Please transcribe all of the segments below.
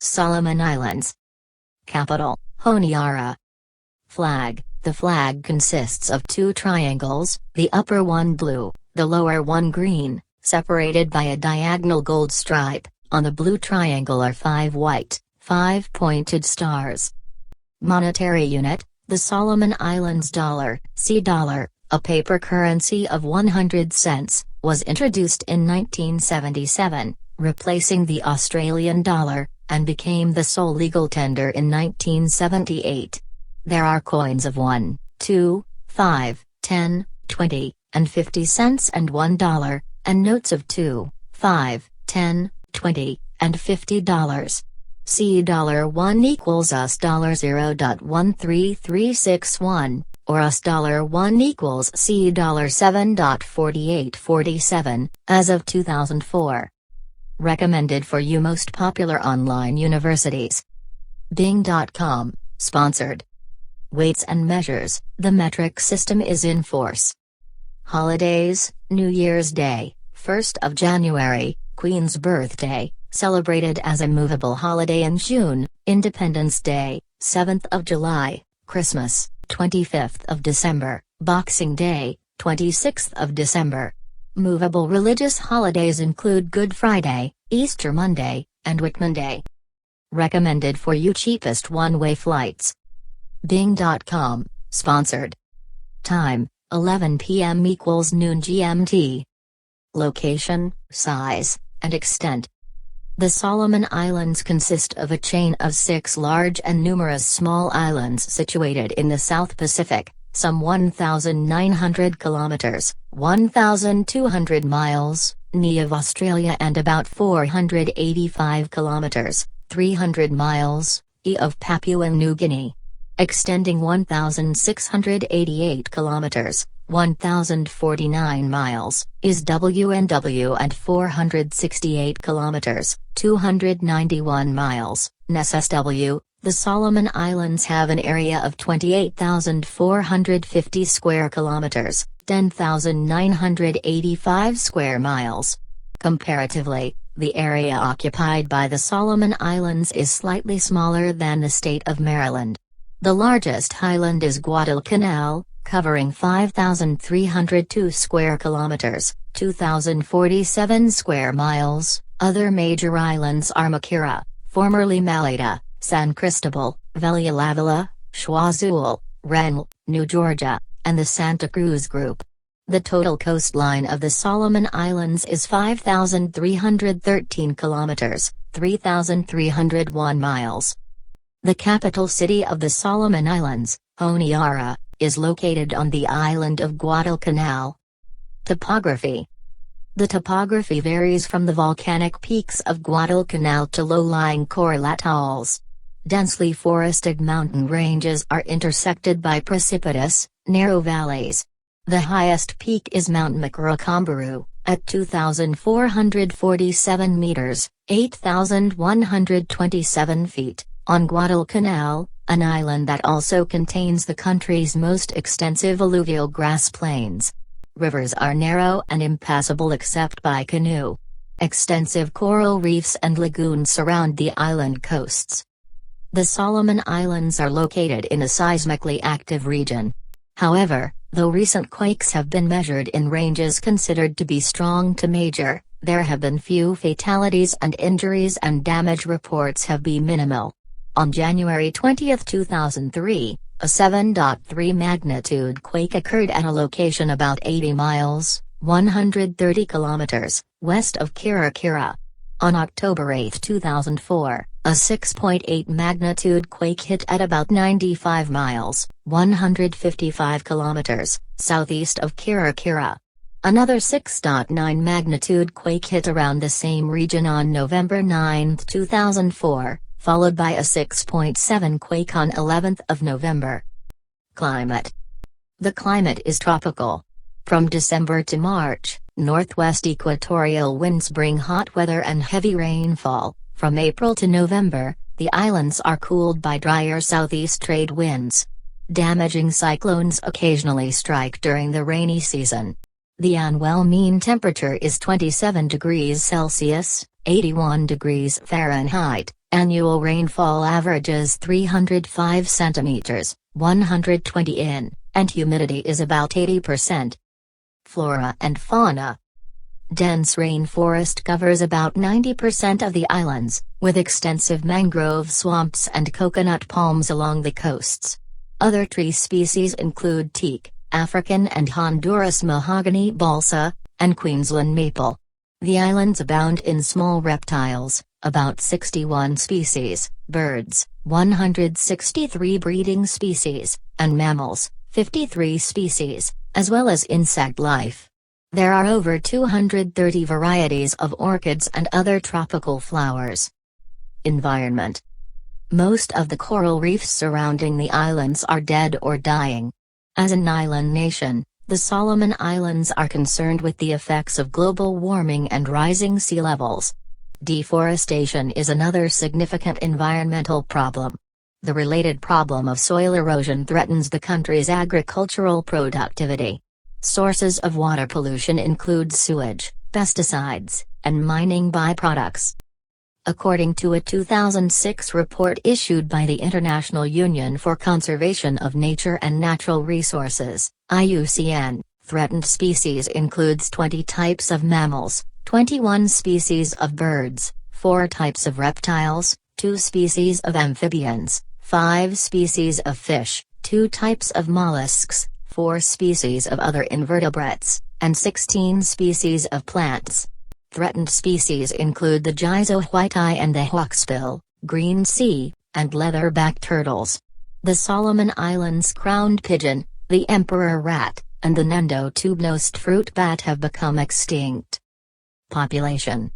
Solomon Islands. Capital, Honiara. Flag. The flag consists of two triangles, the upper one blue, the lower one green, separated by a diagonal gold stripe. On the blue triangle are 5 white, 5 pointed stars. Monetary unit, the Solomon Islands dollar, sea dollar, a paper currency of 100 cents, was introduced in 1977, replacing the Australian dollar, and became the sole legal tender in 1978. There are coins of 1, 2, 5, 10, 20, and 50 cents and $1, and notes of 2, 5, 10, 20, and $50. C $1 equals US $0.13361, or US $1 equals C $7.4847, as of 2004. Recommended for you most popular online universities. Bing.com, sponsored. Weights and measures, the metric system is in force. Holidays, New Year's Day, 1st of January, Queen's birthday, celebrated as a movable holiday in June, Independence Day, 7th of July, Christmas, 25th of December, Boxing Day, 26th of December. Movable religious holidays include Good Friday, Easter Monday, and Whitmonday. Recommended for you cheapest one-way flights. Bing.com, sponsored. Time, 11 p.m. equals noon GMT. Location, size, and extent. The Solomon Islands consist of a chain of 6 large and numerous small islands situated in the South Pacific, some 1,900 kilometers, 1,200 miles, NE of Australia and about 485 kilometers, 300 miles, E of Papua New Guinea. Extending 1,688 kilometers, 1,049 miles, is WNW and 468 kilometers, 291 miles, NSSW. The Solomon Islands have an area of 28,450 square kilometers, 10,985 square miles. Comparatively, the area occupied by the Solomon Islands is slightly smaller than the state of Maryland. The largest island is Guadalcanal, covering 5,302 square kilometers, 2,047 square miles. Other major islands are Makira, formerly Malaita, San Cristobal, Vella Lavella, Choiseul, Rennell, New Georgia, and the Santa Cruz group. The total coastline of the Solomon Islands is 5,313 kilometers, 3,301 miles. The capital city of the Solomon Islands, Honiara, is located on the island of Guadalcanal. Topography. The topography varies from the volcanic peaks of Guadalcanal to low-lying coral atolls. Densely forested mountain ranges are intersected by precipitous, narrow valleys. The highest peak is Mount Makira, at 2,447 meters, 8,127 feet, on Guadalcanal, an island that also contains the country's most extensive alluvial grass plains. Rivers are narrow and impassable except by canoe. Extensive coral reefs and lagoons surround the island coasts. The Solomon Islands are located in a seismically active region. However, though recent quakes have been measured in ranges considered to be strong to major, there have been few fatalities and injuries and damage reports have been minimal. On January 20, 2003, a 7.3 magnitude quake occurred at a location about 80 miles, 130 kilometers, west of Kira. On October 8, 2004, a 6.8 magnitude quake hit at about 95 miles, 155 kilometers, southeast of Kira. Another 6.9 magnitude quake hit around the same region on November 9, 2004. Followed by a 6.7 quake on 11th of November. Climate. The climate is tropical. From December to March, northwest equatorial winds bring hot weather and heavy rainfall. From April to November, the islands are cooled by drier southeast trade winds. Damaging cyclones occasionally strike during the rainy season. The annual mean temperature is 27 degrees Celsius, 81 degrees Fahrenheit, Annual rainfall averages 305 centimeters, 120 in, and humidity is about 80%. Flora and fauna. Dense rainforest covers about 90% of the islands, with extensive mangrove swamps and coconut palms along the coasts. Other tree species include teak, African and Honduras mahogany balsa, and Queensland maple. The islands abound in small reptiles, about 61 species, birds, 163 breeding species, and mammals, 53 species, as well as insect life. There are over 230 varieties of orchids and other tropical flowers. Environment. Most of the coral reefs surrounding the islands are dead or dying. As an island nation, the Solomon Islands are concerned with the effects of global warming and rising sea levels. Deforestation is another significant environmental problem. The related problem of soil erosion threatens the country's agricultural productivity. Sources of water pollution include sewage, pesticides, and mining byproducts. According to a 2006 report issued by the International Union for Conservation of Nature and Natural Resources, IUCN, threatened species includes 20 types of mammals, 21 species of birds, 4 types of reptiles, 2 species of amphibians, 5 species of fish, 2 types of mollusks, 4 species of other invertebrates, and 16 species of plants. Threatened species include the Choiseul white-eye and the hawksbill, green sea, and leatherback turtles. The Solomon Islands crowned pigeon, the emperor rat, and the Nendo tube-nosed fruit bat have become extinct. Population.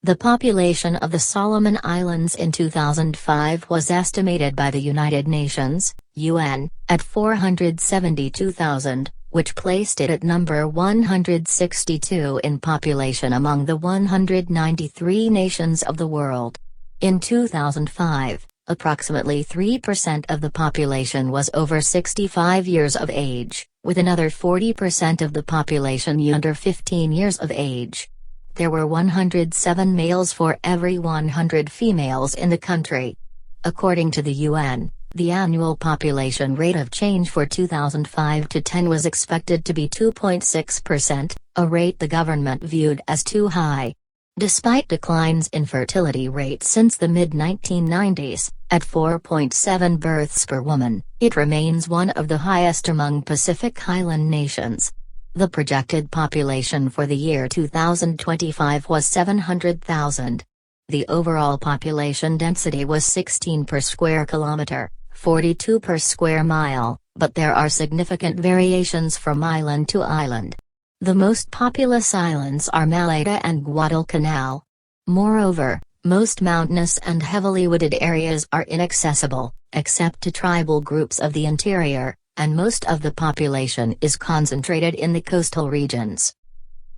The population of the Solomon Islands in 2005 was estimated by the United Nations, UN, at 472,000, which placed it at number 162 in population among the 193 nations of the world. In 2005, approximately 3% of the population was over 65 years of age, with another 40% of the population under 15 years of age. There were 107 males for every 100 females in the country. According to the UN, the annual population rate of change for 2005 to 10 was expected to be 2.6%, a rate the government viewed as too high. Despite declines in fertility rates since the mid-1990s, at 4.7 births per woman, it remains one of the highest among Pacific Island nations. The projected population for the year 2025 was 700,000. The overall population density was 16 per square kilometer, 42 per square mile, but there are significant variations from island to island. The most populous islands are Malaita and Guadalcanal. Moreover, most mountainous and heavily wooded areas are inaccessible, except to tribal groups of the interior, and most of the population is concentrated in the coastal regions.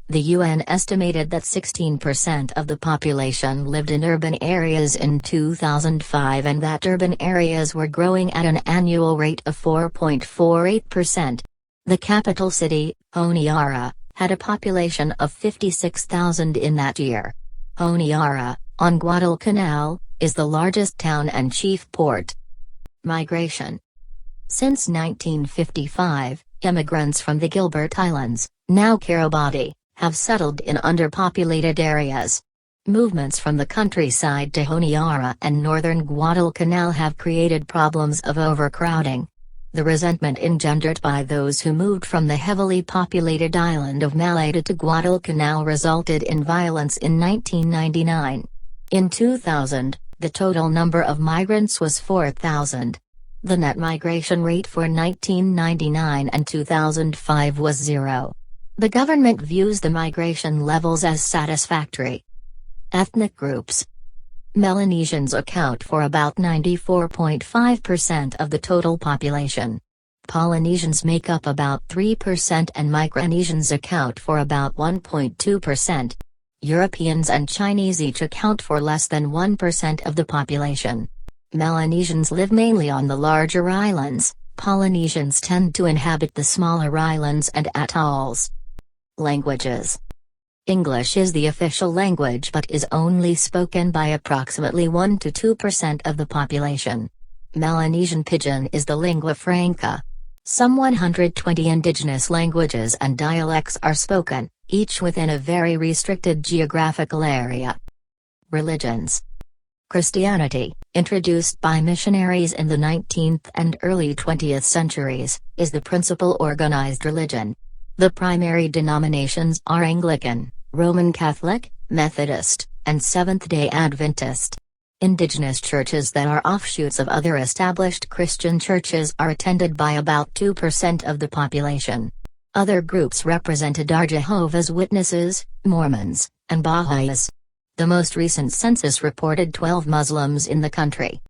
The UN estimated that 16% of the population lived in urban areas in 2005 and that urban areas were growing at an annual rate of 4.48%. The capital city, Honiara, had a population of 56,000 in that year. Honiara, on Guadalcanal, is the largest town and chief port. Migration. Since 1955, immigrants from the Gilbert Islands, now Kiribati, have settled in underpopulated areas. Movements from the countryside to Honiara and northern Guadalcanal have created problems of overcrowding. The resentment engendered by those who moved from the heavily populated island of Malaita to Guadalcanal resulted in violence in 1999. In 2000, the total number of migrants was 4,000. The net migration rate for 1999 and 2005 was 0. The government views the migration levels as satisfactory. Ethnic groups. Melanesians account for about 94.5% of the total population. Polynesians make up about 3% and Micronesians account for about 1.2%. Europeans and Chinese each account for less than 1% of the population. Melanesians live mainly on the larger islands, Polynesians tend to inhabit the smaller islands and atolls. Languages. English is the official language but is only spoken by approximately 1 to 2% of the population. Melanesian Pidgin is the lingua franca. Some 120 indigenous languages and dialects are spoken, each within a very restricted geographical area. Religions. Christianity, introduced by missionaries in the 19th and early 20th centuries, is the principal organized religion. The primary denominations are Anglican, Roman Catholic, Methodist, and Seventh-day Adventist. Indigenous churches that are offshoots of other established Christian churches are attended by about 2% of the population. Other groups represented are Jehovah's Witnesses, Mormons, and Baha'is. The most recent census reported 12 Muslims in the country.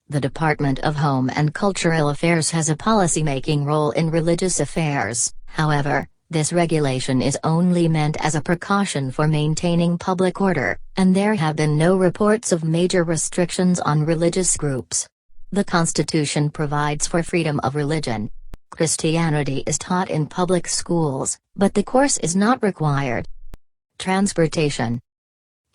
The Department of Home and Cultural Affairs has a policy-making role in religious affairs. However, this regulation is only meant as a precaution for maintaining public order, and there have been no reports of major restrictions on religious groups. The Constitution provides for freedom of religion. Christianity is taught in public schools, but the course is not required. Transportation.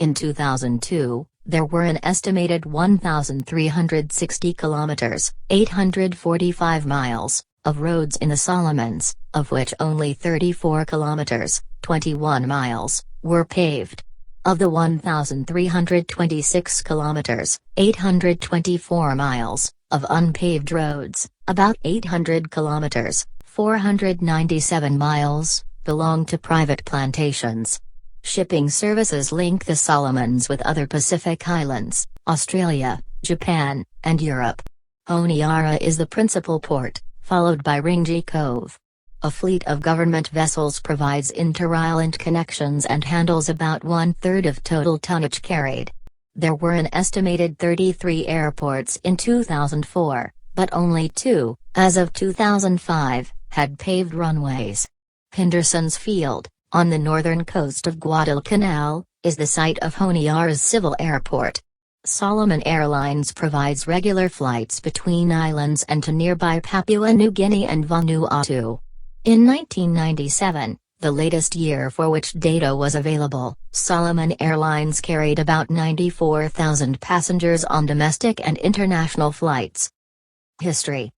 In 2002, there were an estimated 1,360 kilometers, 845 miles, of roads in the Solomons, of which only 34 kilometers, 21 miles, were paved. Of the 1,326 kilometers, 824 miles, of unpaved roads, about 800 kilometers, 497 miles, belong to private plantations. Shipping services link the Solomons with other Pacific islands, Australia, Japan, and Europe. Honiara is the principal port, followed by Ringi Cove. A fleet of government vessels provides inter-island connections and handles about 1/3 of total tonnage carried. There were an estimated 33 airports in 2004, but only 2, as of 2005, had paved runways. Henderson's Field, on the northern coast of Guadalcanal, is the site of Honiara's civil airport. Solomon Airlines provides regular flights between islands and to nearby Papua New Guinea and Vanuatu. In 1997, the latest year for which data was available, Solomon Airlines carried about 94,000 passengers on domestic and international flights. History.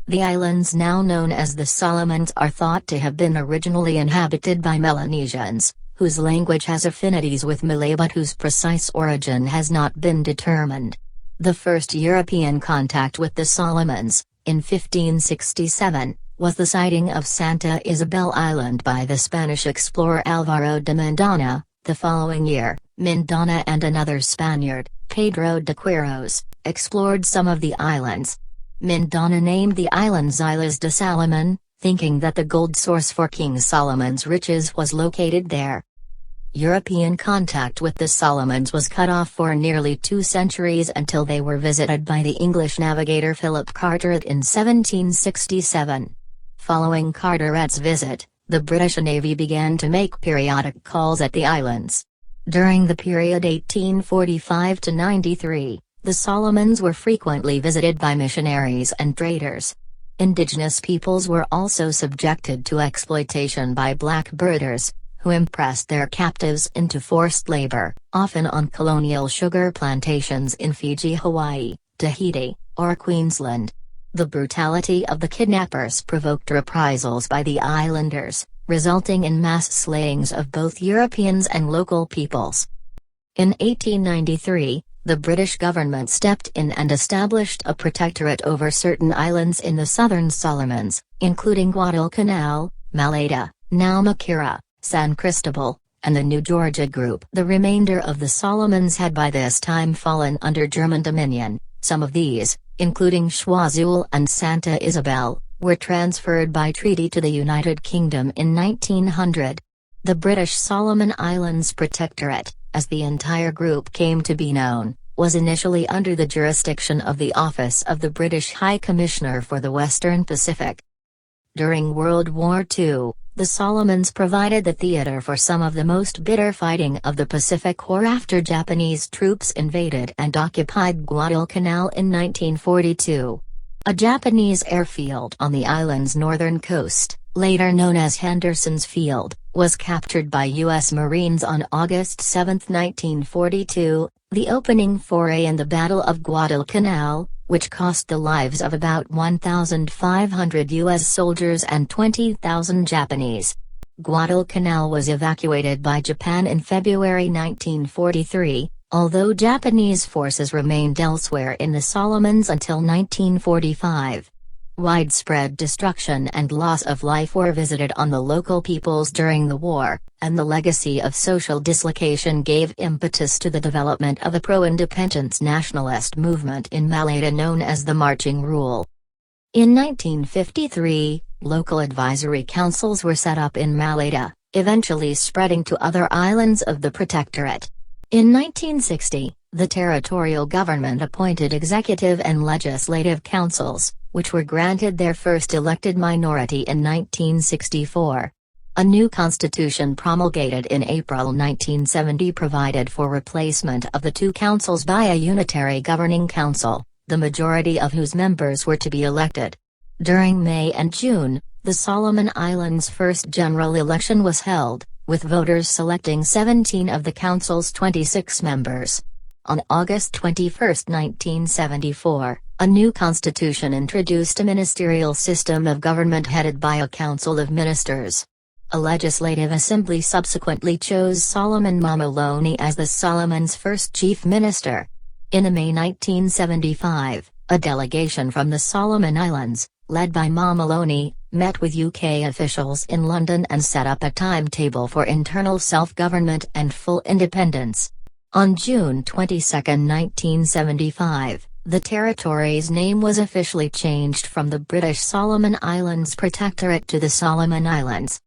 The islands now known as the Solomons are thought to have been originally inhabited by Melanesians, whose language has affinities with Malay but whose precise origin has not been determined. The first European contact with the Solomons, in 1567, was the sighting of Santa Isabel Island by the Spanish explorer Alvaro de Mendana. The following year, Mendana and another Spaniard, Pedro de Quiros, explored some of the islands. Mendana named the islands Islas de Salomon, thinking that the gold source for King Solomon's riches was located there. European contact with the Solomons was cut off for nearly 2 centuries until they were visited by the English navigator Philip Carteret in 1767. Following Carteret's visit, the British Navy began to make periodic calls at the islands. During the period 1845 to 93, the Solomons were frequently visited by missionaries and traders. Indigenous peoples were also subjected to exploitation by blackbirders, who impressed their captives into forced labor, often on colonial sugar plantations in Fiji, Hawaii, Tahiti, or Queensland. The brutality of the kidnappers provoked reprisals by the islanders, resulting in mass slayings of both Europeans and local peoples. In 1893, the British government stepped in and established a protectorate over certain islands in the southern Solomons, including Guadalcanal, Malaita, now Makira, San Cristobal, and the New Georgia Group. The remainder of the Solomons had by this time fallen under German dominion. Some of these, including Choiseul and Santa Isabel, were transferred by treaty to the United Kingdom in 1900. The British Solomon Islands Protectorate, as the entire group came to be known, was initially under the jurisdiction of the Office of the British High Commissioner for the Western Pacific. During World War II, the Solomons provided the theater for some of the most bitter fighting of the Pacific War after Japanese troops invaded and occupied Guadalcanal in 1942. A Japanese airfield on the island's northern coast, later known as Henderson's Field, was captured by U.S. Marines on August 7, 1942, the opening foray in the Battle of Guadalcanal, which cost the lives of about 1,500 U.S. soldiers and 20,000 Japanese. Guadalcanal was evacuated by Japan in February 1943, although Japanese forces remained elsewhere in the Solomons until 1945. Widespread destruction and loss of life were visited on the local peoples during the war, and the legacy of social dislocation gave impetus to the development of a pro-independence nationalist movement in Malaita known as the Marching Rule. In 1953, local advisory councils were set up in Malaita, eventually spreading to other islands of the Protectorate. In 1960, the territorial government appointed executive and legislative councils, which were granted their first elected minority in 1964. A new constitution promulgated in April 1970 provided for replacement of the two councils by a unitary governing council, the majority of whose members were to be elected. During May and June, the Solomon Islands' first general election was held, with voters selecting 17 of the council's 26 members. On August 21, 1974, a new constitution introduced a ministerial system of government headed by a council of ministers. A legislative assembly subsequently chose Solomon Mamaloni as the Solomons' first chief minister. In May 1975, a delegation from the Solomon Islands, led by Mamaloni, met with UK officials in London and set up a timetable for internal self-government and full independence. On June 22, 1975, the territory's name was officially changed from the British Solomon Islands Protectorate to the Solomon Islands.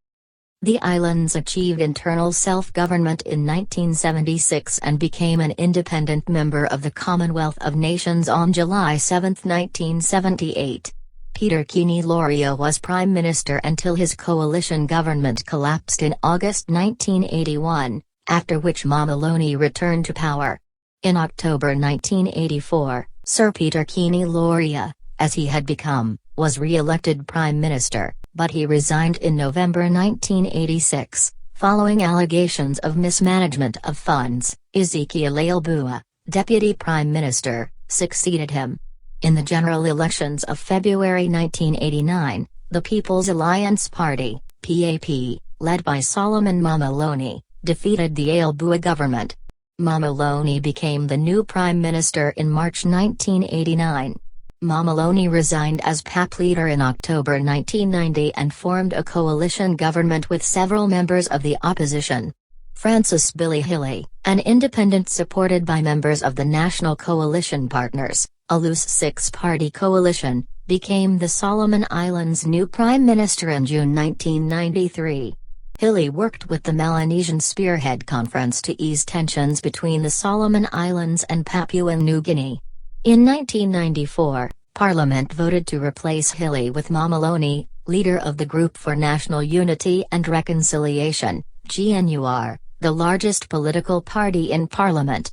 The islands achieved internal self-government in 1976 and became an independent member of the Commonwealth of Nations on July 7, 1978. Peter Kini Loria was Prime Minister until his coalition government collapsed in August 1981, after which Mamaloni returned to power. In October 1984, Sir Peter Kini Loria, as he had become, was re-elected Prime Minister, but he resigned in November 1986, following allegations of mismanagement of funds. Ezekiel Ailbua, Deputy Prime Minister, succeeded him. In the general elections of February 1989, the People's Alliance Party, PAP, led by Solomon Mamaloni, defeated the Ailbua government. Mamaloni became the new Prime Minister in March 1989. Mamaloni resigned as PAP leader in October 1990 and formed a coalition government with several members of the opposition. Francis Billy Hilly, an independent supported by members of the National Coalition Partners, a loose six-party coalition, became the Solomon Islands' new Prime Minister in June 1993. Hilly worked with the Melanesian Spearhead Conference to ease tensions between the Solomon Islands and Papua New Guinea. In 1994, Parliament voted to replace Hilly with Mamaloni, leader of the Group for National Unity and Reconciliation, GNUR, the largest political party in Parliament.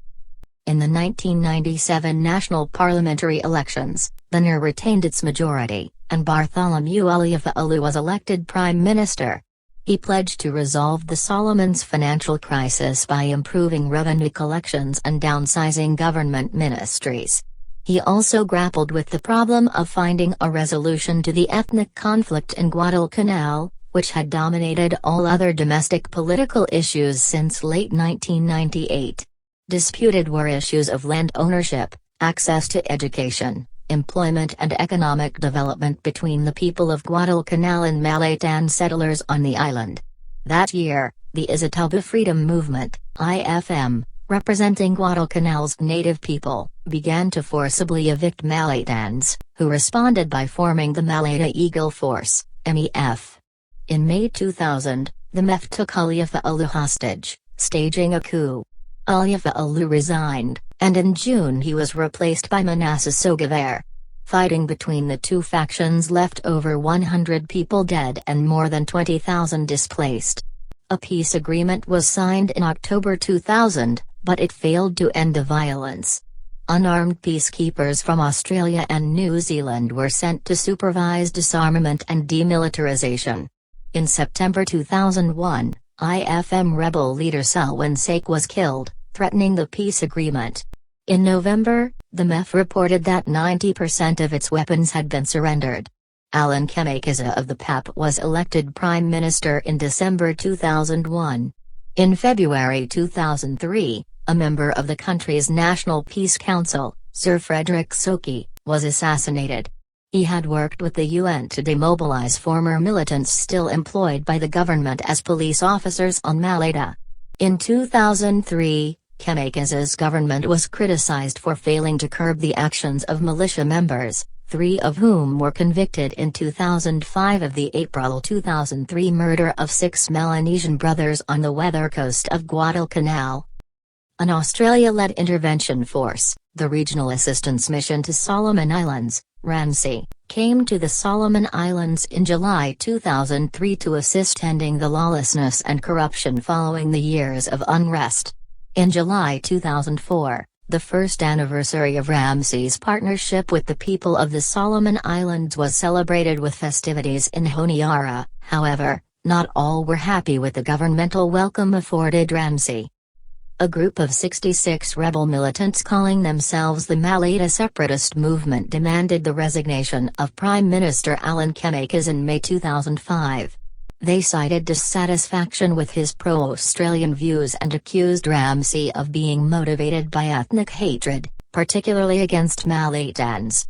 In the 1997 national parliamentary elections, the NUR retained its majority, and Bartholomew Aliafa'alu was elected Prime Minister. He pledged to resolve the Solomons' financial crisis by improving revenue collections and downsizing government ministries. He also grappled with the problem of finding a resolution to the ethnic conflict in Guadalcanal, which had dominated all other domestic political issues since late 1998. Disputed were issues of land ownership, access to education, employment and economic development between the people of Guadalcanal and Malaitan settlers on the island. That year, the Izatuba Freedom Movement, IFM, representing Guadalcanal's native people, began to forcibly evict Malaitans, who responded by forming the Malaita Eagle Force, MEF. In May 2000, the MEF took Aliafa'alu hostage, staging a coup. Aliafa'alu resigned, and in June he was replaced by Manasseh Sogavare. Fighting between the two factions left over 100 people dead and more than 20,000 displaced. A peace agreement was signed in October 2000, but it failed to end the violence. Unarmed peacekeepers from Australia and New Zealand were sent to supervise disarmament and demilitarization. In September 2001, IFM rebel leader Selwyn Sake was killed, threatening the peace agreement. In November, the MEF reported that 90% of its weapons had been surrendered. Alan Kemakeza of the PAP was elected Prime Minister in December 2001. In February 2003, a member of the country's National Peace Council, Sir Frederick Soki, was assassinated. He had worked with the UN to demobilize former militants still employed by the government as police officers on Malaita. In 2003, Kemakaza's government was criticized for failing to curb the actions of militia members, 3 of whom were convicted in 2005 of the April 2003 murder of 6 Melanesian brothers on the weather coast of Guadalcanal. An Australia-led intervention force, the Regional Assistance Mission to Solomon Islands, RAMSI, came to the Solomon Islands in July 2003 to assist ending the lawlessness and corruption following the years of unrest. In July 2004, the first anniversary of RAMSI's partnership with the people of the Solomon Islands was celebrated with festivities in Honiara. However, not all were happy with the governmental welcome afforded RAMSI. A group of 66 rebel militants calling themselves the Malaita separatist movement demanded the resignation of Prime Minister Alan Kemakeza in May 2005. They cited dissatisfaction with his pro-Australian views and accused RAMSI of being motivated by ethnic hatred, particularly against Malaitans.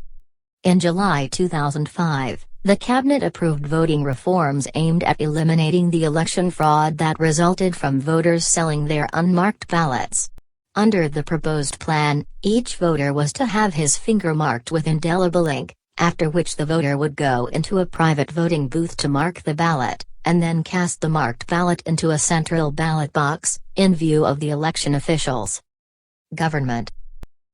In July 2005, the cabinet approved voting reforms aimed at eliminating the election fraud that resulted from voters selling their unmarked ballots. Under the proposed plan, each voter was to have his finger marked with indelible ink, after which the voter would go into a private voting booth to mark the ballot, and then cast the marked ballot into a central ballot box, in view of the election officials. Government.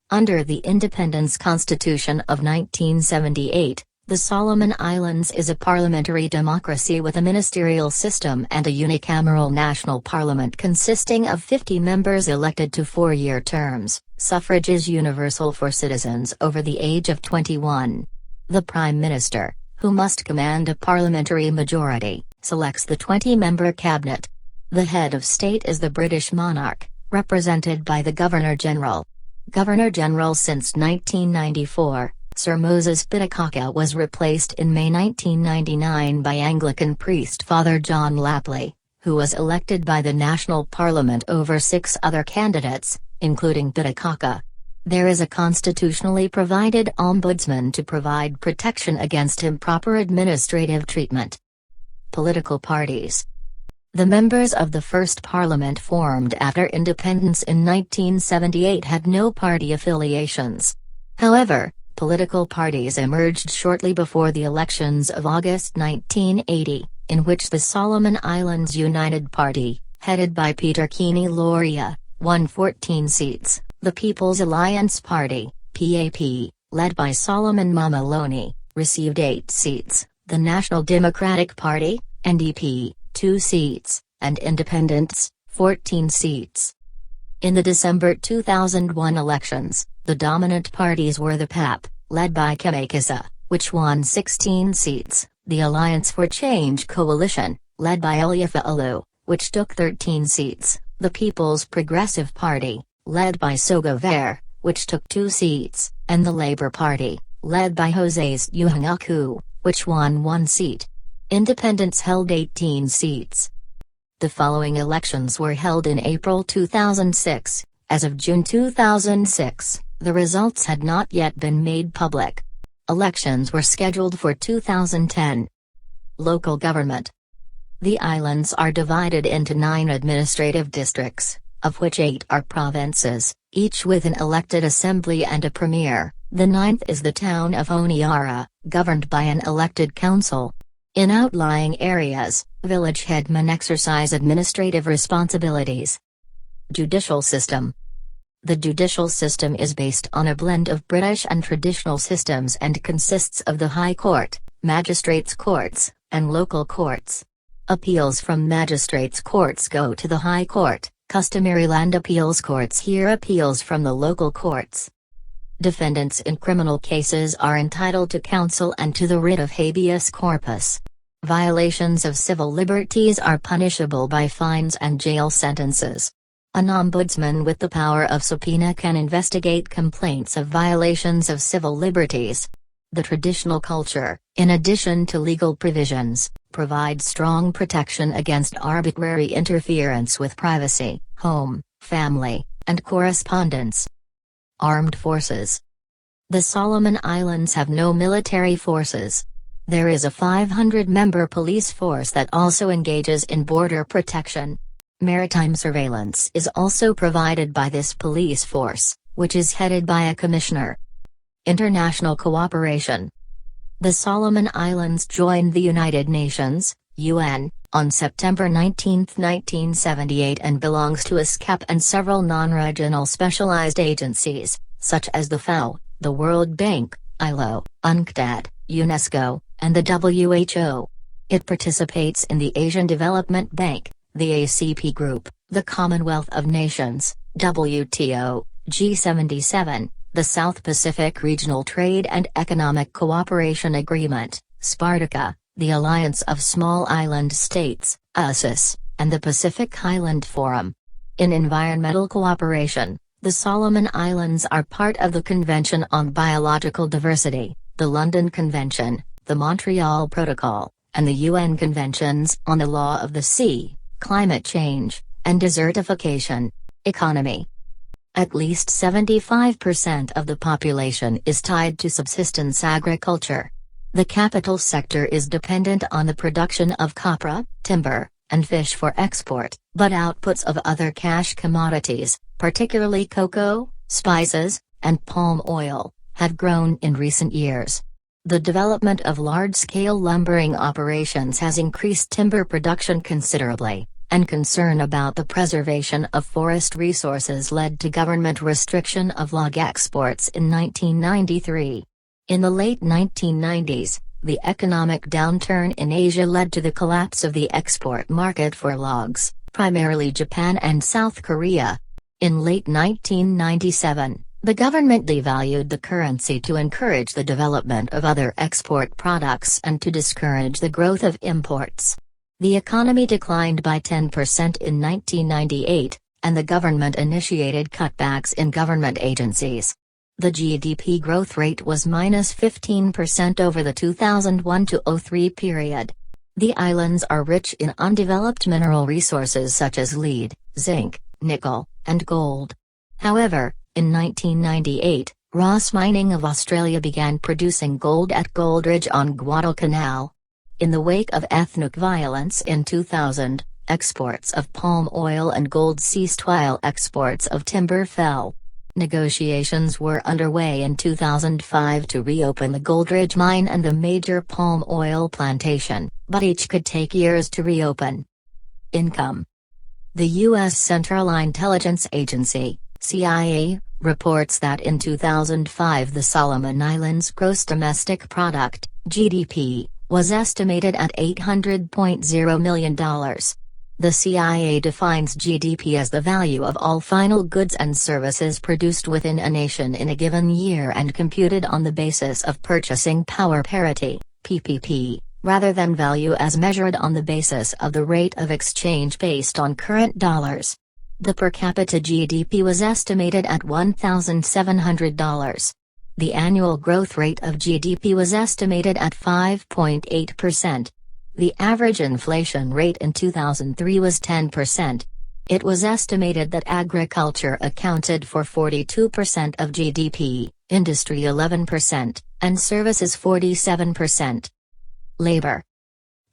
Under the Independence Constitution of 1978, the Solomon Islands is a parliamentary democracy with a ministerial system and a unicameral national parliament consisting of 50 members elected to 4-year terms. Suffrage is universal for citizens over the age of 21. The Prime Minister, who must command a parliamentary majority, selects the 20-member cabinet. The head of state is the British monarch, represented by the Governor-General. Governor-General since 1994. Sir Moses Pitakaka was replaced in May 1999 by Anglican priest Father John Lapley, who was elected by the National Parliament over 6 other candidates, including Pitakaka. There is a constitutionally provided ombudsman to provide protection against improper administrative treatment. Political parties. The members of the first parliament formed after independence in 1978 had no party affiliations. However, political parties emerged shortly before the elections of August 1980, in which the Solomon Islands United Party, headed by Peter Keeney Loria, won 14 seats, the People's Alliance Party, PAP, led by Solomon Mamaloni, received 8 seats, the National Democratic Party, NDP, 2 seats, and Independents, 14 seats. In the December 2001 elections, the dominant parties were the PAP, led by Kemakeza, which won 16 seats, the Alliance for Change Coalition, led by Eliafa Alu, which took 13 seats, the People's Progressive Party, led by Soga Vare, which took 2 seats, and the Labour Party, led by Jose Yuhangaku, which won 1 seat. Independents held 18 seats. The following elections were held in April 2006. As of June 2006, the results had not yet been made public. Elections were scheduled for 2010. Local government. The islands are divided into 9 administrative districts, of which 8 are provinces, each with an elected assembly and a premier. The 9th is the town of Honiara, governed by an elected council. In outlying areas, village headmen exercise administrative responsibilities. Judicial system. The judicial system is based on a blend of British and traditional systems and consists of the High Court, Magistrates' Courts, and local courts. Appeals from magistrates' courts go to the High Court, customary land appeals courts hear appeals from the local courts. Defendants in criminal cases are entitled to counsel and to the writ of habeas corpus. Violations of civil liberties are punishable by fines and jail sentences. An ombudsman with the power of subpoena can investigate complaints of violations of civil liberties. The traditional culture, in addition to legal provisions, provides strong protection against arbitrary interference with privacy, home, family, and correspondence. Armed forces. The Solomon Islands have no military forces. There is a 500-member police force that also engages in border protection. Maritime surveillance is also provided by this police force, which is headed by a commissioner. International cooperation. The Solomon Islands joined the United Nations, UN, on September 19, 1978 and belongs to ISCAP and several non-regional specialized agencies, such as the FAO, the World Bank, ILO, UNCTAD, UNESCO, and the WHO. It participates in the Asian Development Bank, the ACP Group, the Commonwealth of Nations, WTO, G77, the South Pacific Regional Trade and Economic Cooperation Agreement, SPARTACA, the Alliance of Small Island States, ASIS, and the Pacific Island Forum. In environmental cooperation, the Solomon Islands are part of the Convention on Biological Diversity, the London Convention, the Montreal Protocol, and the UN Conventions on the Law of the Sea, Climate Change, and Desertification. Economy. At least 75% of the population is tied to subsistence agriculture. The capital sector is dependent on the production of copra, timber, and fish for export, but outputs of other cash commodities, particularly cocoa, spices, and palm oil, have grown in recent years. The development of large-scale lumbering operations has increased timber production considerably, and concern about the preservation of forest resources led to government restriction of log exports in 1993. In the late 1990s, the economic downturn in Asia led to the collapse of the export market for logs, primarily Japan and South Korea. In late 1997, the government devalued the currency to encourage the development of other export products and to discourage the growth of imports. The economy declined by 10% in 1998, and the government initiated cutbacks in government agencies. The GDP growth rate was -15% over the 2001-03 period. The islands are rich in undeveloped mineral resources such as lead, zinc, nickel, and gold. However, in 1998, Ross Mining of Australia began producing gold at Goldridge on Guadalcanal. In the wake of ethnic violence in 2000, exports of palm oil and gold ceased while exports of timber fell. Negotiations were underway in 2005 to reopen the Goldridge mine and the major palm oil plantation, but each could take years to reopen. Income. The U.S. Central Intelligence Agency, CIA, reports that in 2005 the Solomon Islands' gross domestic product, GDP, was estimated at $800.0 million. The CIA defines GDP as the value of all final goods and services produced within a nation in a given year and computed on the basis of purchasing power parity, PPP, rather than value as measured on the basis of the rate of exchange based on current dollars. The per capita GDP was estimated at $1,700. The annual growth rate of GDP was estimated at 5.8%. The average inflation rate in 2003 was 10%. It was estimated that agriculture accounted for 42% of GDP, industry 11%, and services 47%. Labor.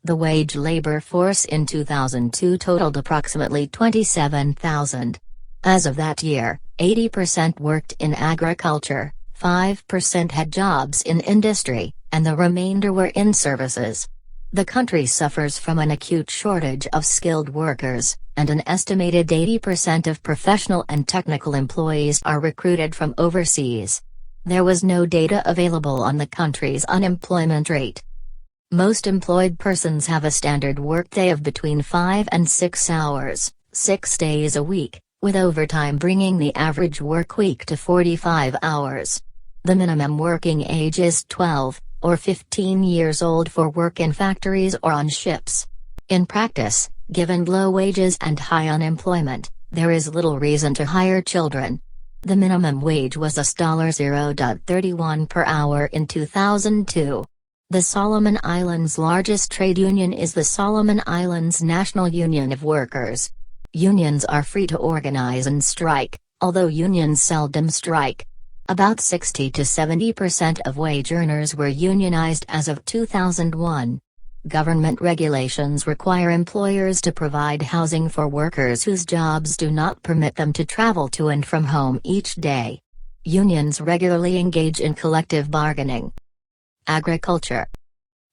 The wage labor force in 2002 totaled approximately 27,000. As of that year, 80% worked in agriculture, 5% had jobs in industry, and the remainder were in services. The country suffers from an acute shortage of skilled workers, and an estimated 80% of professional and technical employees are recruited from overseas. There was no data available on the country's unemployment rate. Most employed persons have a standard workday of between 5 and 6 hours, 6 days a week, with overtime bringing the average work week to 45 hours. The minimum working age is 12, or 15 years old for work in factories or on ships. In practice, given low wages and high unemployment, there is little reason to hire children. The minimum wage was $0.31 per hour in 2002. The Solomon Islands' largest trade union is the Solomon Islands National Union of Workers. Unions are free to organize and strike, although unions seldom strike. About 60 to 70% of wage earners were unionized as of 2001. Government regulations require employers to provide housing for workers whose jobs do not permit them to travel to and from home each day. Unions regularly engage in collective bargaining. Agriculture.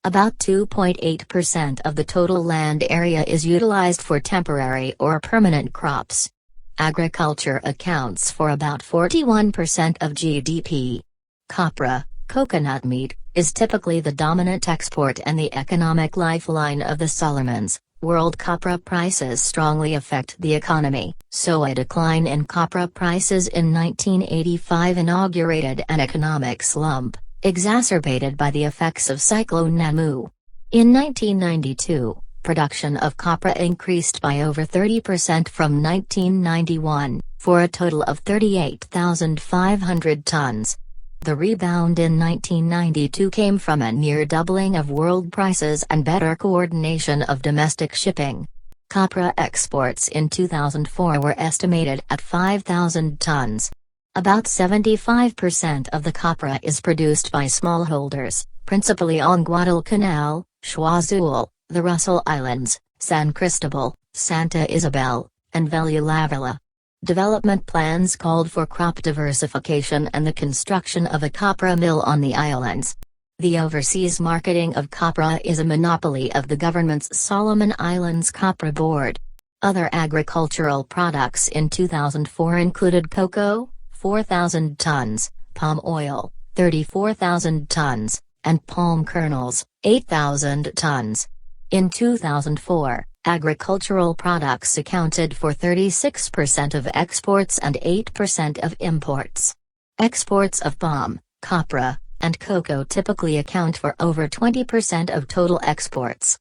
About 2.8% of the total land area is utilized for temporary or permanent crops. Agriculture accounts for about 41% of GDP. Copra, coconut meat, is typically the dominant export and the economic lifeline of the Solomons. World copra prices strongly affect the economy, so a decline in copra prices in 1985 inaugurated an economic slump, exacerbated by the effects of Cyclone Namu. In 1992, production of copra increased by over 30% from 1991, for a total of 38,500 tons. The rebound in 1992 came from a near doubling of world prices and better coordination of domestic shipping. Copra exports in 2004 were estimated at 5,000 tons. About 75% of the copra is produced by smallholders, principally on Guadalcanal, Choiseul, the Russell Islands, San Cristobal, Santa Isabel, and Vella Lavella. Development plans called for crop diversification and the construction of a copra mill on the islands. The overseas marketing of copra is a monopoly of the government's Solomon Islands Copra Board. Other agricultural products in 2004 included cocoa, 4,000 tons, palm oil, 34,000 tons, and palm kernels, 8,000 tons. In 2004, agricultural products accounted for 36% of exports and 8% of imports. Exports of palm, copra, and cocoa typically account for over 20% of total exports.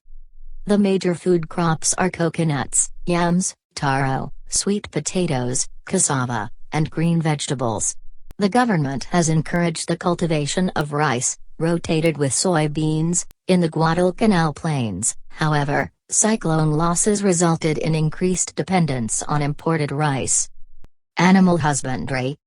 The major food crops are coconuts, yams, taro, sweet potatoes, cassava, and green vegetables. The government has encouraged the cultivation of rice, rotated with soybeans, in the Guadalcanal plains. However, cyclone losses resulted in increased dependence on imported rice. Animal husbandry.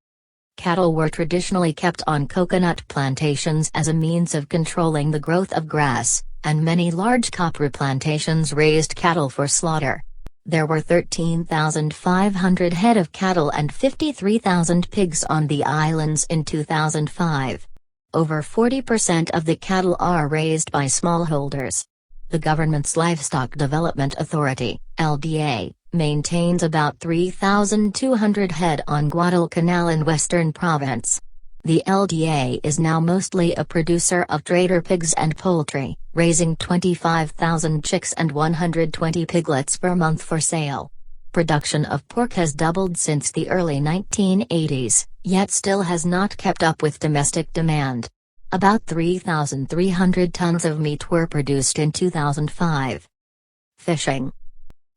Cattle were traditionally kept on coconut plantations as a means of controlling the growth of grass, and many large copra plantations raised cattle for slaughter. There were 13,500 head of cattle and 53,000 pigs on the islands in 2005. Over 40% of the cattle are raised by smallholders. The government's Livestock Development Authority, LDA, maintains about 3,200 head on Guadalcanal in Western Province. The LDA is now mostly a producer of trader pigs and poultry, raising 25,000 chicks and 120 piglets per month for sale. Production of pork has doubled since the early 1980s, yet still has not kept up with domestic demand. About 3,300 tons of meat were produced in 2005. Fishing.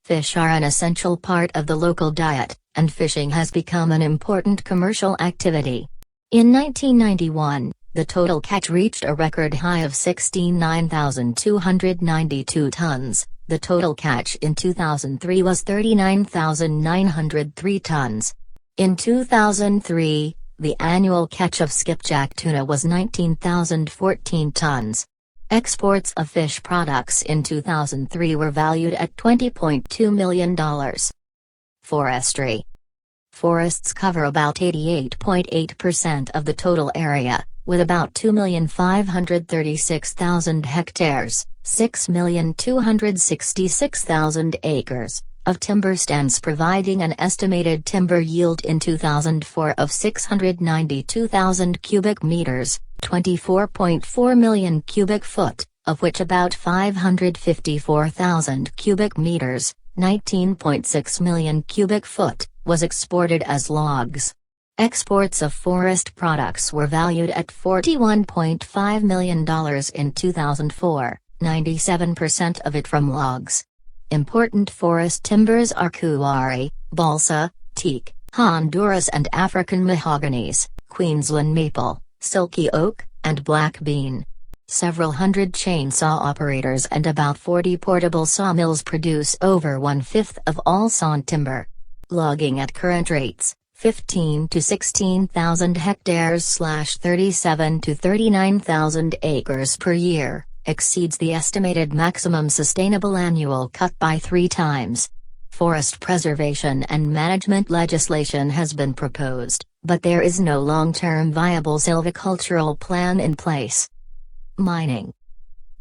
Fish are an essential part of the local diet, and fishing has become an important commercial activity. In 1991, the total catch reached a record high of 69,292 tons. The total catch in 2003 was 39,903 tons. In 2003, the annual catch of skipjack tuna was 19,014 tons. Exports of fish products in 2003 were valued at $20.2 million. Forestry. Forests cover about 88.8% of the total area, with about 2,536,000 hectares, 6,266,000 acres, of timber stands, providing an estimated timber yield in 2004 of 692,000 cubic meters, 24.4 million cubic foot, of which about 554,000 cubic meters, 19.6 million cubic foot, was exported as logs. Exports of forest products were valued at $41.5 million in 2004, 97% of it from logs. Important forest timbers are Kuwari, balsa, teak, Honduras and African mahoganies, Queensland maple, silky oak, and black bean. Several hundred chainsaw operators and about 40 portable sawmills produce over 1/5 of all sawn timber. Logging at current rates, 15 to 16,000 hectares / 37 to 39,000 acres per year, exceeds the estimated maximum sustainable annual cut by 3 times. Forest preservation and management legislation has been proposed, but there is no long-term viable silvicultural plan in place. Mining.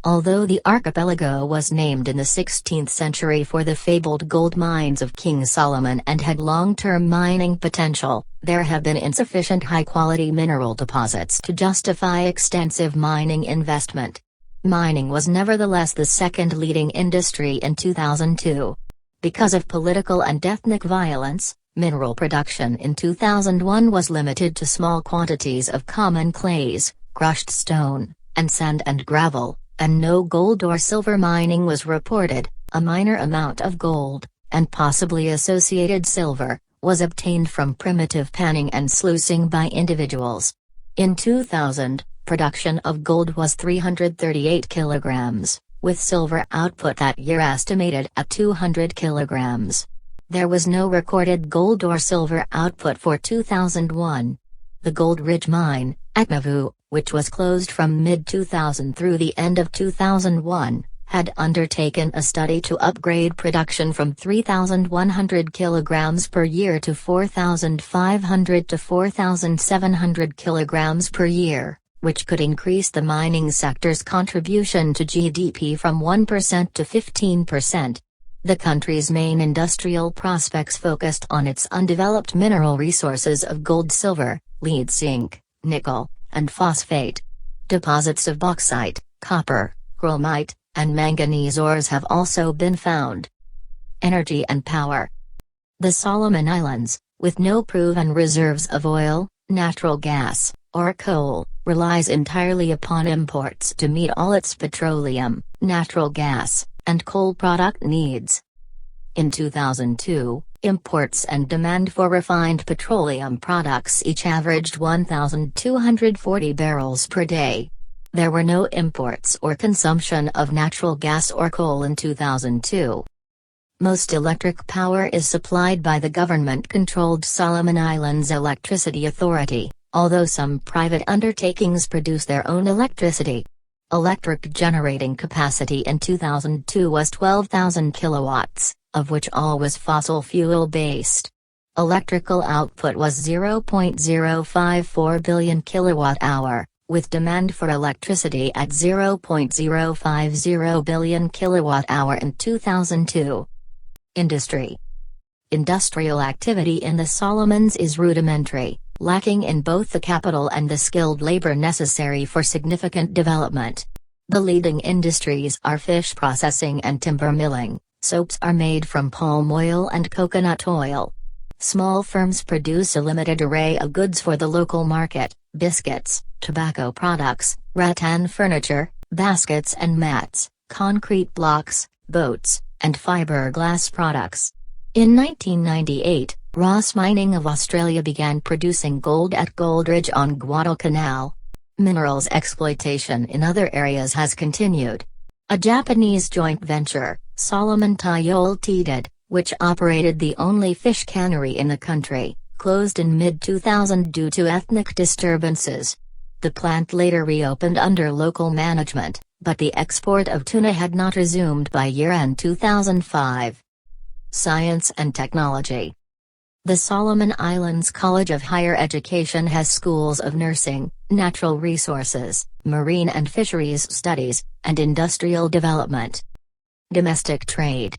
Although the archipelago was named in the 16th century for the fabled gold mines of King Solomon and had long-term mining potential, there have been insufficient high-quality mineral deposits to justify extensive mining investment. Mining was nevertheless the second leading industry in 2002. Because of political and ethnic violence, mineral production in 2001 was limited to small quantities of common clays, crushed stone, and sand and gravel, and no gold or silver mining was reported. A minor amount of gold, and possibly associated silver, was obtained from primitive panning and sluicing by individuals. In 2000, production of gold was 338 kilograms, with silver output that year estimated at 200 kilograms. There was no recorded gold or silver output for 2001. The Gold Ridge Mine, at Nauvoo, which was closed from mid-2000 through the end of 2001, had undertaken a study to upgrade production from 3,100 kilograms per year to 4,500 to 4,700 kilograms per year, which could increase the mining sector's contribution to GDP from 1% to 15%. The country's main industrial prospects focused on its undeveloped mineral resources of gold, silver, lead, zinc, nickel, and phosphate. Deposits of bauxite, copper, chromite, and manganese ores have also been found. Energy and power. The Solomon Islands, with no proven reserves of oil, natural gas, or coal, relies entirely upon imports to meet all its petroleum, natural gas, and coal product needs. In 2002, imports and demand for refined petroleum products each averaged 1,240 barrels per day. There were no imports or consumption of natural gas or coal in 2002. Most electric power is supplied by the government-controlled Solomon Islands Electricity Authority, although some private undertakings produce their own electricity. Electric generating capacity in 2002 was 12,000 kilowatts, of which all was fossil fuel-based. Electrical output was 0.054 billion kilowatt-hour, with demand for electricity at 0.050 billion kilowatt-hour in 2002. Industry. Industrial activity in the Solomons is rudimentary, lacking in both the capital and the skilled labor necessary for significant development. The leading industries are fish processing and timber milling. Soaps are made from palm oil and coconut oil. Small firms produce a limited array of goods for the local market: biscuits, tobacco products, rattan furniture, baskets and mats, concrete blocks, boats, and fiberglass products. In 1998, Ross Mining of Australia began producing gold at Gold Ridge on Guadalcanal. Minerals exploitation in other areas has continued. A Japanese joint venture, Solomon Toyol Ltd., which operated the only fish cannery in the country, closed in mid-2000 due to ethnic disturbances. The plant later reopened under local management, but the export of tuna had not resumed by year-end 2005. Science and technology. The Solomon Islands College of Higher Education has schools of nursing, natural resources, marine and fisheries studies, and industrial development. Domestic trade.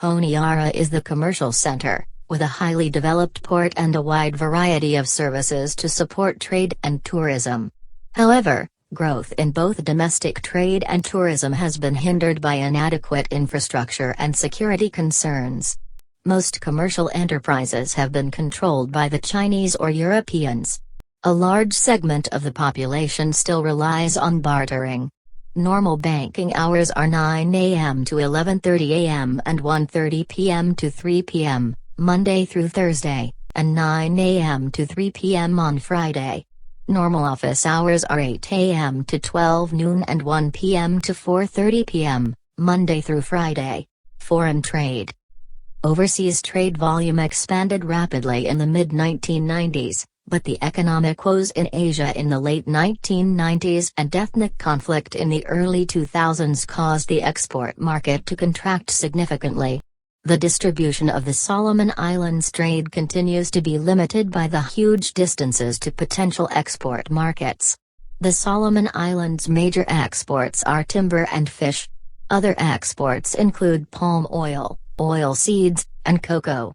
Honiara is the commercial center, with a highly developed port and a wide variety of services to support trade and tourism. However, growth in both domestic trade and tourism has been hindered by inadequate infrastructure and security concerns. Most commercial enterprises have been controlled by the Chinese or Europeans. A large segment of the population still relies on bartering. Normal banking hours are 9 a.m. to 11:30 a.m. and 1:30 p.m. to 3 p.m., Monday through Thursday, and 9 a.m. to 3 p.m. on Friday. Normal office hours are 8 a.m. to 12 noon and 1 p.m. to 4:30 p.m., Monday through Friday. Foreign trade. Overseas trade volume expanded rapidly in the mid-1990s, but the economic woes in Asia in the late 1990s and ethnic conflict in the early 2000s caused the export market to contract significantly. The distribution of the Solomon Islands trade continues to be limited by the huge distances to potential export markets. The Solomon Islands' major exports are timber and fish. Other exports include palm oil, oilseeds, and cocoa.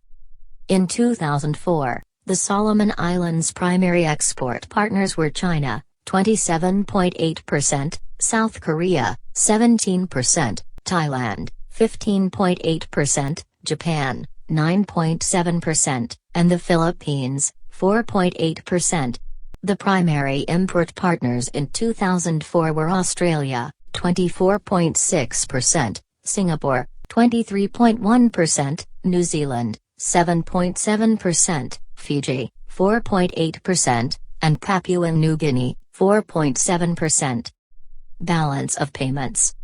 In 2004, the Solomon Islands' primary export partners were China, 27.8%, South Korea, 17%, Thailand, 15.8%, Japan, 9.7%, and the Philippines, 4.8%. The primary import partners in 2004 were Australia, 24.6%, Singapore, 23.1%, New Zealand, 7.7%, Fiji, 4.8%, and Papua New Guinea, 4.7%. Balance of payments.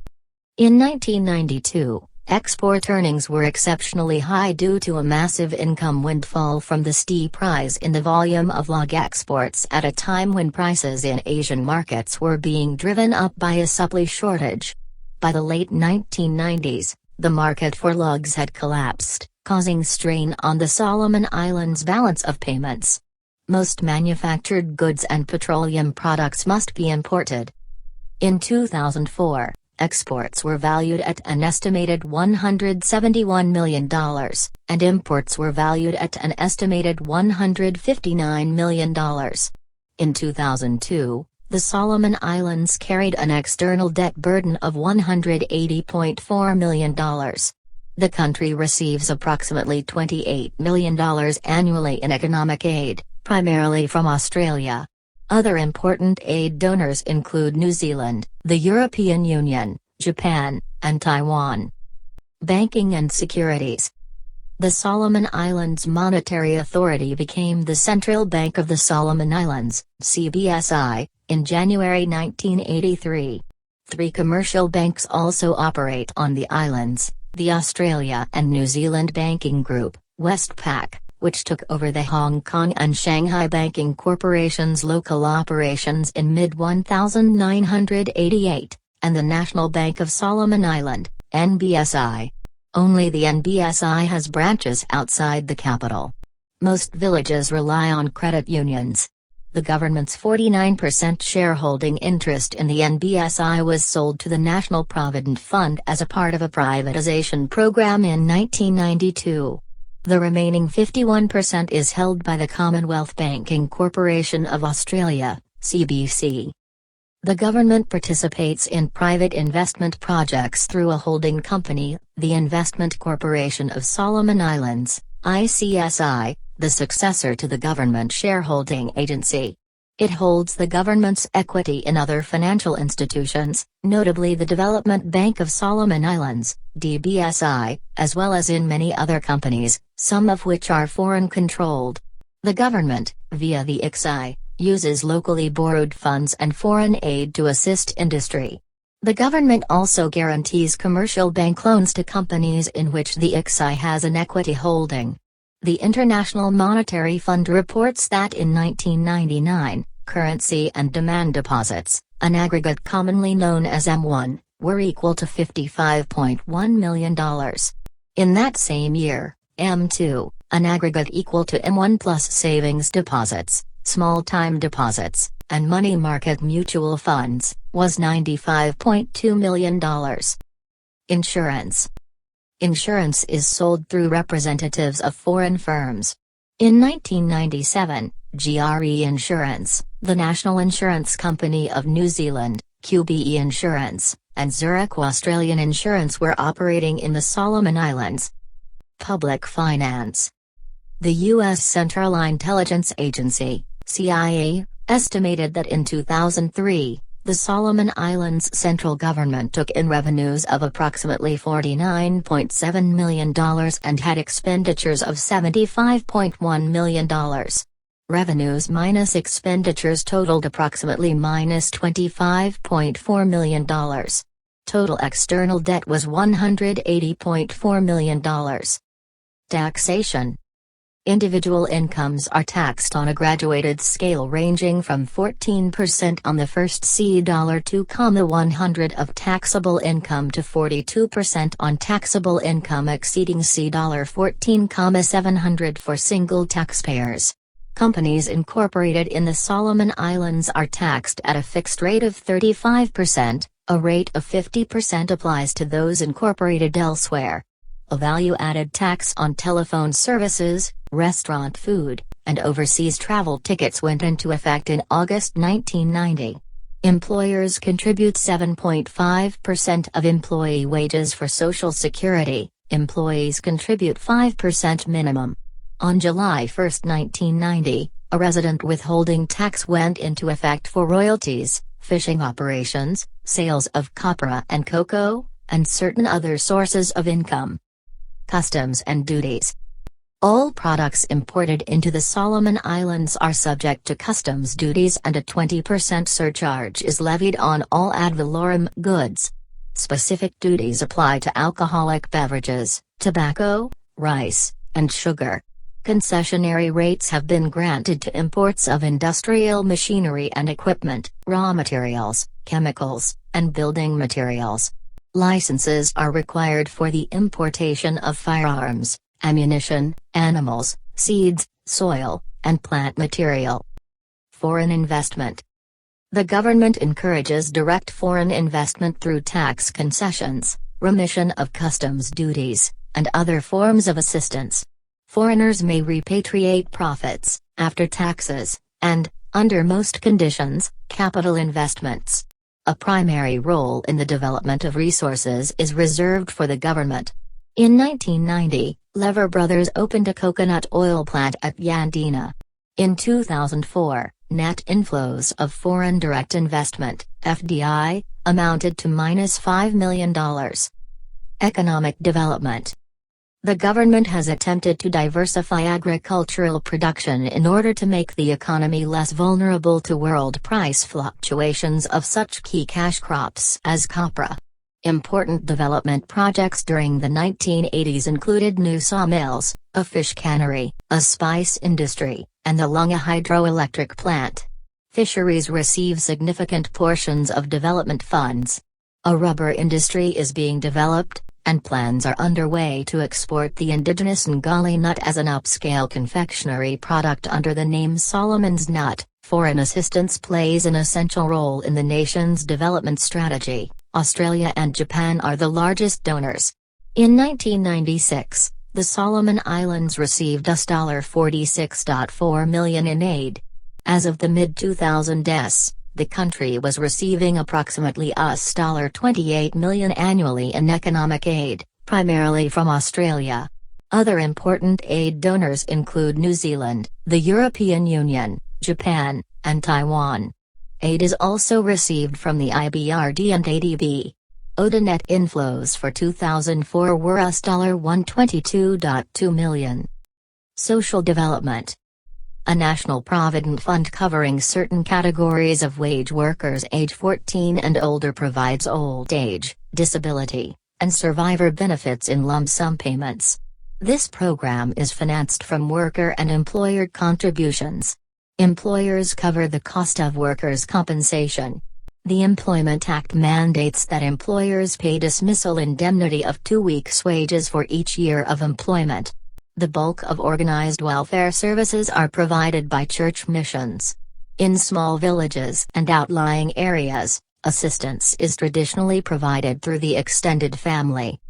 In 1992, export earnings were exceptionally high due to a massive income windfall from the steep rise in the volume of log exports at a time when prices in Asian markets were being driven up by a supply shortage. By the late 1990s, the market for logs had collapsed, causing strain on the Solomon Islands' balance of payments. Most manufactured goods and petroleum products must be imported. In 2004, exports were valued at an estimated $171 million, and imports were valued at an estimated $159 million. In 2002, the Solomon Islands carried an external debt burden of $180.4 million. The country receives approximately $28 million annually in economic aid, primarily from Australia. Other important aid donors include New Zealand, the European Union, Japan, and Taiwan. Banking and securities. The Solomon Islands Monetary Authority became the Central Bank of the Solomon Islands, CBSI, in January 1983. 3 commercial banks also operate on the islands: the Australia and New Zealand Banking Group, Westpac, which took over the Hong Kong and Shanghai Banking Corporation's local operations in mid-1988, and the National Bank of Solomon Island, NBSI. Only the NBSI has branches outside the capital. Most villages rely on credit unions. The government's 49% shareholding interest in the NBSI was sold to the National Provident Fund as a part of a privatization program in 1992. The remaining 51% is held by the Commonwealth Banking Corporation of Australia, CBC. The government participates in private investment projects through a holding company, the Investment Corporation of Solomon Islands, ICSI, the successor to the government shareholding agency. It holds the government's equity in other financial institutions, notably the Development Bank of Solomon Islands, DBSI, as well as in many other companies, some of which are foreign-controlled. The government, via the ICSI, uses locally borrowed funds and foreign aid to assist industry. The government also guarantees commercial bank loans to companies in which the ICSI has an equity holding. The International Monetary Fund reports that in 1999, currency and demand deposits, an aggregate commonly known as M1, were equal to $55.1 million. In that same year, M2, an aggregate equal to M1 plus savings deposits, small time deposits, and money market mutual funds, was $95.2 million. Insurance. Insurance is sold through representatives of foreign firms. In 1997, GRE Insurance, the National Insurance Company of New Zealand, QBE Insurance, and Zurich Australian Insurance were operating in the Solomon Islands. public finance. The U.S. Central Intelligence Agency, CIA, estimated that in 2003, the Solomon Islands central government took in revenues of approximately $49.7 million and had expenditures of $75.1 million. Revenues minus expenditures totaled approximately minus $25.4 million. Total external debt was $180.4 million. Taxation. Individual incomes are taxed on a graduated scale ranging from 14% on the first $2,100 of taxable income to 42% on taxable income exceeding $14,700 for single taxpayers. Companies incorporated in the Solomon Islands are taxed at a fixed rate of 35%, a rate of 50% applies to those incorporated elsewhere. A value-added tax on telephone services, restaurant food, and overseas travel tickets went into effect in August 1990. Employers contribute 7.5% of employee wages for Social Security, employees contribute 5% minimum. On July 1, 1990, a resident withholding tax went into effect for royalties, fishing operations, sales of copra and cocoa, and certain other sources of income. Customs and duties. All products imported into the Solomon Islands are subject to customs duties, and a 20% surcharge is levied on all ad valorem goods. Specific duties apply to alcoholic beverages, tobacco, rice, and sugar. Concessionary rates have been granted to imports of industrial machinery and equipment, raw materials, chemicals, and building materials. Licenses are required for the importation of firearms, ammunition, animals, seeds, soil, and plant material. Foreign investment. The government encourages direct foreign investment through tax concessions, remission of customs duties, and other forms of assistance. Foreigners may repatriate profits, after taxes, and, under most conditions, capital investments. A primary role in the development of resources is reserved for the government. In 1990, Lever Brothers opened a coconut oil plant at Yandina. In 2004, net inflows of foreign direct investment, FDI, amounted to -$5 million. Economic development. The government has attempted to diversify agricultural production in order to make the economy less vulnerable to world price fluctuations of such key cash crops as copra. Important development projects during the 1980s included new sawmills, a fish cannery, a spice industry, and the Lunga hydroelectric plant. Fisheries receive significant portions of development funds. A rubber industry is being developed, and plans are underway to export the indigenous Ngali nut as an upscale confectionery product under the name Solomon's Nut. Foreign assistance plays an essential role in the nation's development strategy. Australia and Japan are the largest donors. In 1996, the Solomon Islands received $46.4 million in aid. As of the mid-2000s, the country was receiving approximately $28 million annually in economic aid, primarily from Australia. Other important aid donors include New Zealand, the European Union, Japan, and Taiwan. Aid is also received from the IBRD and ADB. ODA net inflows for 2004 were $122.2 million. Social development. A national provident fund covering certain categories of wage workers age 14 and older provides old age, disability, and survivor benefits in lump sum payments. This program is financed from worker and employer contributions. Employers cover the cost of workers' compensation. The Employment Act mandates that employers pay dismissal indemnity of 2 weeks' wages for each year of employment. The bulk of organized welfare services are provided by church missions. In small villages and outlying areas, assistance is traditionally provided through the extended family.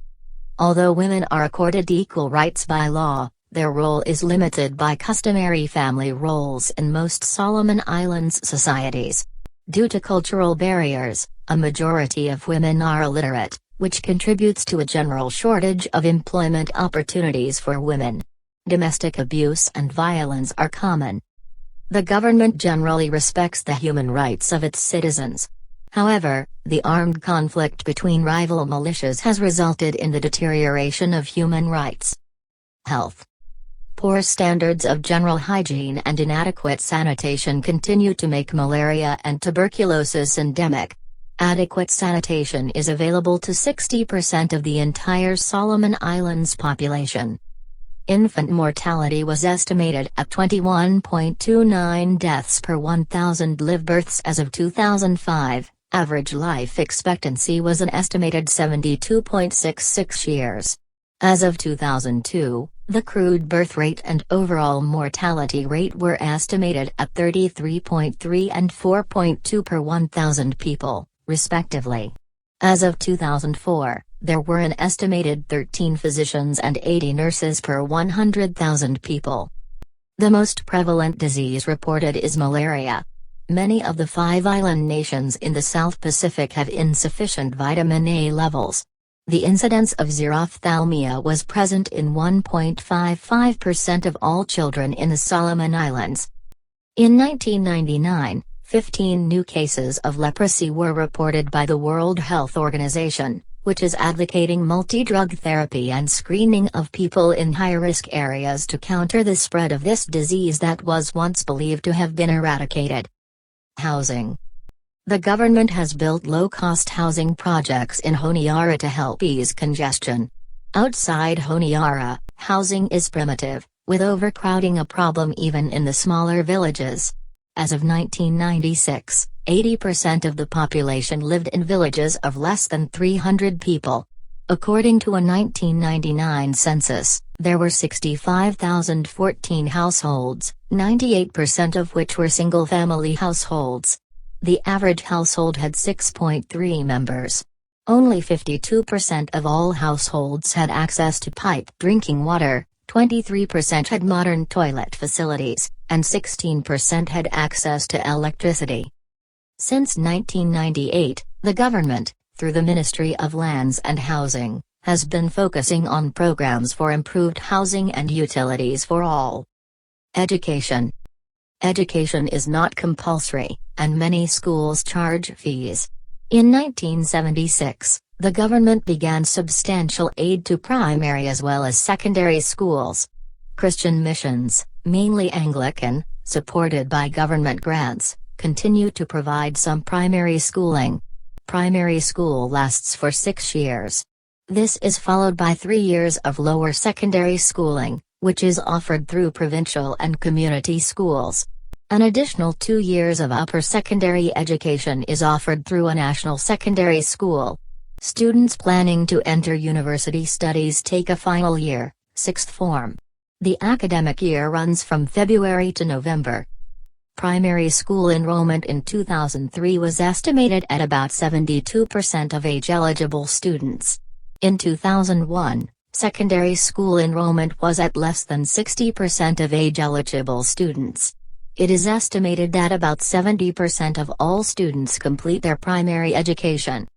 Although women are accorded equal rights by law, their role is limited by customary family roles in most Solomon Islands societies. Due to cultural barriers, a majority of women are illiterate, which contributes to a general shortage of employment opportunities for women. Domestic abuse and violence are common. The government generally respects the human rights of its citizens. However, the armed conflict between rival militias has resulted in the deterioration of human rights. Health. Poor standards of general hygiene and inadequate sanitation continue to make malaria and tuberculosis endemic. Adequate sanitation is available to 60% of the entire Solomon Islands population. Infant mortality was estimated at 21.29 deaths per 1,000 live births as of 2005. Average life expectancy was an estimated 72.66 years. As of 2002, the crude birth rate and overall mortality rate were estimated at 33.3 and 4.2 per 1,000 people, respectively. As of 2004, there were an estimated 13 physicians and 80 nurses per 100,000 people. The most prevalent disease reported is malaria. Many of the 5 island nations in the South Pacific have insufficient vitamin A levels. The incidence of xerophthalmia was present in 1.55% of all children in the Solomon Islands. In 1999, 15 new cases of leprosy were reported by the World Health Organization, which is advocating multi-drug therapy and screening of people in high-risk areas to counter the spread of this disease that was once believed to have been eradicated. Housing. The government has built low-cost housing projects in Honiara to help ease congestion. Outside Honiara, housing is primitive, with overcrowding a problem even in the smaller villages. As of 1996, 80% of the population lived in villages of less than 300 people. According to a 1999 census, there were 65,014 households, 98% of which were single-family households. The average household had 6.3 members. Only 52% of all households had access to piped drinking water, 23% had modern toilet facilities, and 16% had access to electricity. Since 1998, the government, through the Ministry of Lands and Housing, has been focusing on programs for improved housing and utilities for all. Education. Education is not compulsory, and many schools charge fees. In 1976, the government began substantial aid to primary as well as secondary schools. Christian missions, mainly Anglican, supported by government grants, continue to provide some primary schooling. Primary school lasts for 6 years. This is followed by 3 years of lower secondary schooling, which is offered through provincial and community schools. An additional 2 years of upper secondary education is offered through a national secondary school. Students planning to enter university studies take a final year, 6th form. The academic year runs from February to November. Primary school enrollment in 2003 was estimated at about 72% of age-eligible students. In 2001, secondary school enrollment was at less than 60% of age-eligible students. It is estimated that about 70% of all students complete their primary education.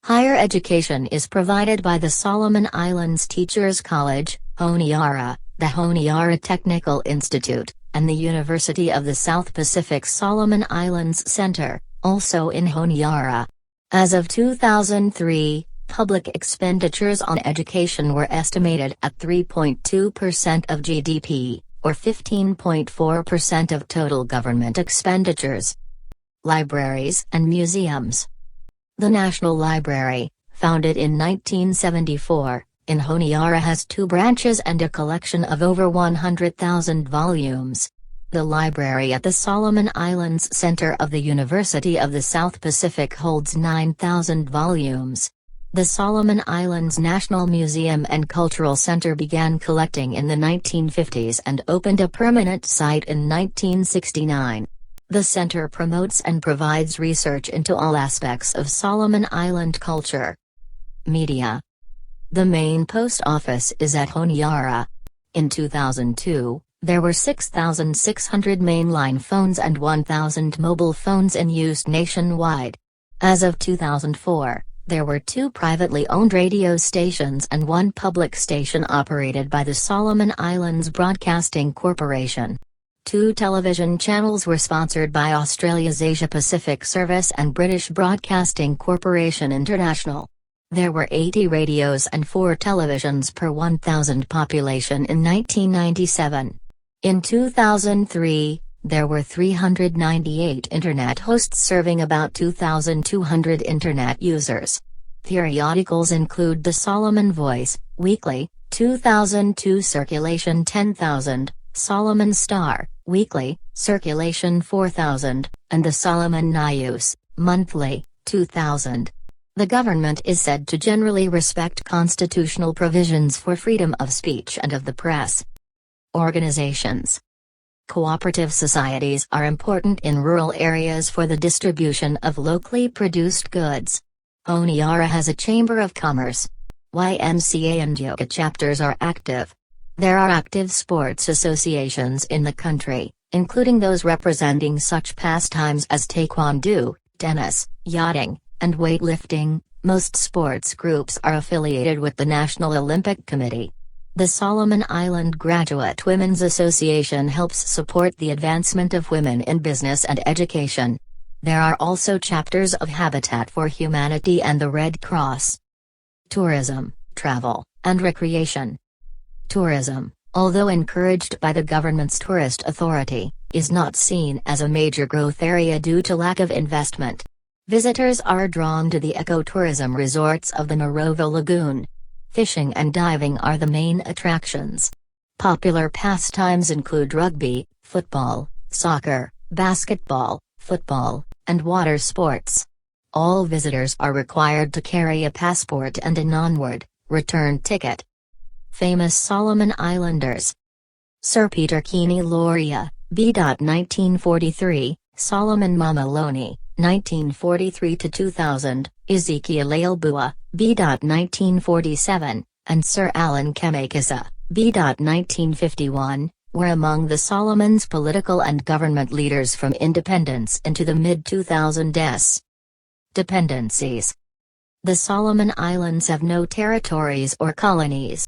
Higher education is provided by the Solomon Islands Teachers College, Honiara, the Honiara Technical Institute, and the University of the South Pacific Solomon Islands Center, also in Honiara. As of 2003, public expenditures on education were estimated at 3.2% of GDP, or 15.4% of total government expenditures. Libraries and museums. The National Library, founded in 1974, in Honiara has 2 branches and a collection of over 100,000 volumes. The library at the Solomon Islands Center of the University of the South Pacific holds 9,000 volumes. The Solomon Islands National Museum and Cultural Center began collecting in the 1950s and opened a permanent site in 1969. The center promotes and provides research into all aspects of Solomon Island culture. Media. The main post office is at Honiara. In 2002, there were 6,600 mainline phones and 1,000 mobile phones in use nationwide. As of 2004, There were 2 privately owned radio stations and 1 public station operated by the Solomon Islands Broadcasting Corporation. 2 television channels were sponsored by Australia's Asia Pacific Service and British Broadcasting Corporation International. There were 80 radios and 4 televisions per 1,000 population in 1997. In 2003, there were 398 Internet hosts serving about 2,200 Internet users. Periodicals include the Solomon Voice, Weekly, 2002 circulation 10,000, Solomon Star, Weekly, circulation 4,000, and the Solomon News, Monthly, 2,000. The government is said to generally respect constitutional provisions for freedom of speech and of the press. Organizations. Cooperative societies are important in rural areas for the distribution of locally produced goods. Honiara has a chamber of commerce. YMCA and yoga chapters are active. There are active sports associations in the country, including those representing such pastimes as taekwondo, tennis, yachting, and weightlifting. Most sports groups are affiliated with the National Olympic Committee. The Solomon Island Graduate Women's Association helps support the advancement of women in business and education. There are also chapters of Habitat for Humanity and the Red Cross. Tourism, travel, and recreation. Tourism, although encouraged by the government's tourist authority, is not seen as a major growth area due to lack of investment. Visitors are drawn to the ecotourism resorts of the Narovo Lagoon. Fishing and diving are the main attractions. Popular pastimes include rugby, football, soccer, basketball, football, and water sports. All visitors are required to carry a passport and an onward/return ticket. Famous Solomon Islanders. Sir Peter Keeney Loria, B. 1943, Solomon Mamaloni, 1943–2000, Ezekiel Ailbua, B. 1947, and Sir Alan Kemakisa, B. 1951, were among the Solomons' political and government leaders from independence into the mid-2000s. Dependencies. The Solomon Islands have no territories or colonies.